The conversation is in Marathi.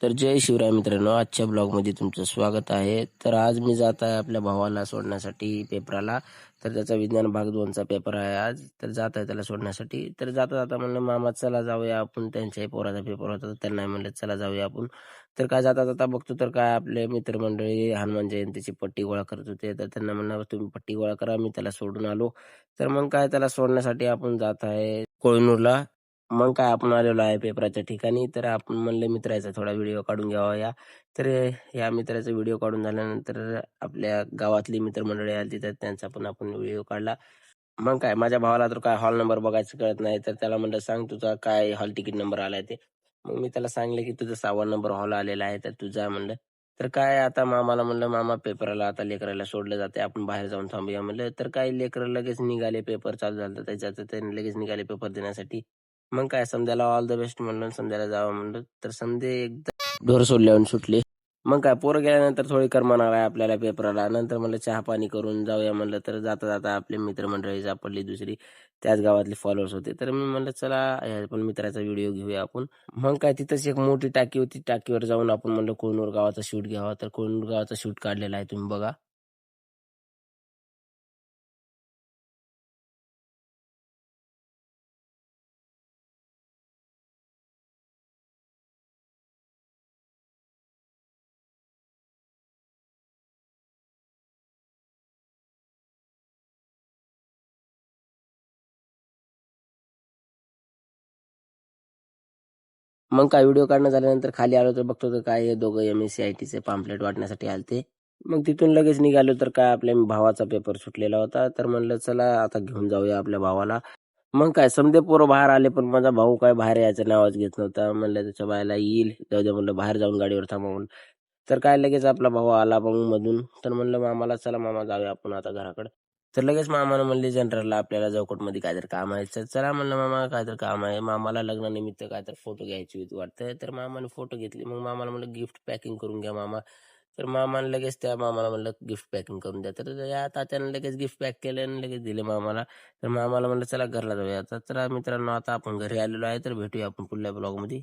तर जय शिवराय मित्रांनो, आजच्या ब्लॉगमध्ये तुमचं स्वागत आहे. तर आज मी जात आहे आपल्या भावाला सोडण्यासाठी पेपराला. तर त्याचा विज्ञान भाग 2चा पेपर आहे आज. तर जात आहे त्याला सोडण्यासाठी. तर जाता जाता म्हणलं मामा चला जाऊया आपण, त्यांच्याही पोराचा पेपर होता तर त्यांना म्हणलं चला जाऊया आपण. तर काय जाता जाता बघतो तर काय आपले मित्रमंडळी हनुमान जयंतीची पट्टी गोळा करत होते. तर त्यांना म्हणलं तुम्ही पट्टी गोळा करा, मी त्याला सोडून आलो. तर मग काय त्याला सोडण्यासाठी आपण जात आहे कोहिनूरला. मग काय आपण आलेलो आहे पेपराच्या ठिकाणी. तर आपण म्हणलं मित्राचा थोडा व्हिडिओ काढून घ्यावा या. तर या मित्राचा व्हिडिओ काढून झाल्यानंतर आपल्या गावातली मित्रमंडळी आली, तर त्यांचा पण आपण व्हिडिओ काढला. मग काय माझ्या भावाला तर काय हॉल नंबर बघायचं कळत नाही. तर त्याला म्हणलं सांग तुझा काय हॉल तिकीट नंबर आलाय ते. मग मी त्याला सांगितलं की तुझा 6वा नंबर हॉल आलेला आहे, तर तू जा म्हणलं. तर काय आता मामाला म्हणलं मामा पेपराला आता लेकराला सोडलं जाते, आपण बाहेर जाऊन थांबूया म्हणलं. तर काही लेकरं लगेच निघाले, पेपर चालू झालं त्याच्यात, त्यांनी लगेच निघाले पेपर देण्यासाठी. मग काय समद्याला ऑल द बेस्ट म्हणलं, समद्याला जावं म्हणलं. तर समधे एकदा ढोर सोडल्यावर सुटले. मग काय पोरं गेल्यानंतर थोडी करमणार आहे आपल्याला पेपराला. नंतर म्हणलं चहा पाणी करून जाऊया म्हणलं. तर जाता जाता आपली मित्रमंडळी सापडली दुसरी, त्याच गावातले फॉलोअर्स होते. तर मी म्हणलं चला ह्या पण मित्राचा व्हिडिओ घेऊया आपण. मग काय तिथंच एक मोठी टाकी होती, टाकीवर जाऊन आपण म्हणलं कोहिनूर गावाचा शूट घ्यावा. तर कोहिनूर गावाचा शूट काढलेला आहे, तुम्ही बघा. मग काय व्हिडिओ काढणं झाल्यानंतर खाली आलो तर बघतो तर काय हे दोघं MSCITचे पॅम्पलेट वाटण्यासाठी आलते. मग तिथून लगेच निघालो तर काय आपल्या भावाचा पेपर सुटलेला होता. तर म्हणलं चला आता घेऊन जाऊया आपल्या भावाला. मग काय समदे पोरं बाहेर आले, पण माझा भाऊ काय बाहेर यायचं नावच घेत नव्हता. म्हणलं त्याच्या बायला येईल, जाऊ दे म्हणलं, बाहेर जाऊन गाडीवर थांबा म्हणून. तर काय लगेच आपला भाऊ आला मग मधून. तर म्हणलं मामाला चला मामा जाऊया आपण आता घराकडे. तर लगेच मामानं म्हणले जनरलला आपल्याला चौकटमध्ये काहीतरी काम आहे. तर चला म्हणलं मामा काहीतरी काम आहे. मामाला लग्नानिमित्त काहीतरी फोटो घ्यायची होती वाटतं. तर मामाने फोटो घेतले. मग मामाला म्हणलं गिफ्ट पॅकिंग करून घ्या मामा. तर मामाने लगेच त्या मामाला म्हणलं गिफ्ट पॅकिंग करून द्या. तर या तात्यानं लगेच गिफ्ट पॅक केलं आणि लगेच दिले मामाला. तर मामाला म्हणलं चला घरला जाऊया. तर चला मित्रांनो आता आपण घरी आलेलो आहे, तर भेटूया आपण पुढल्या ब्लॉगमध्ये.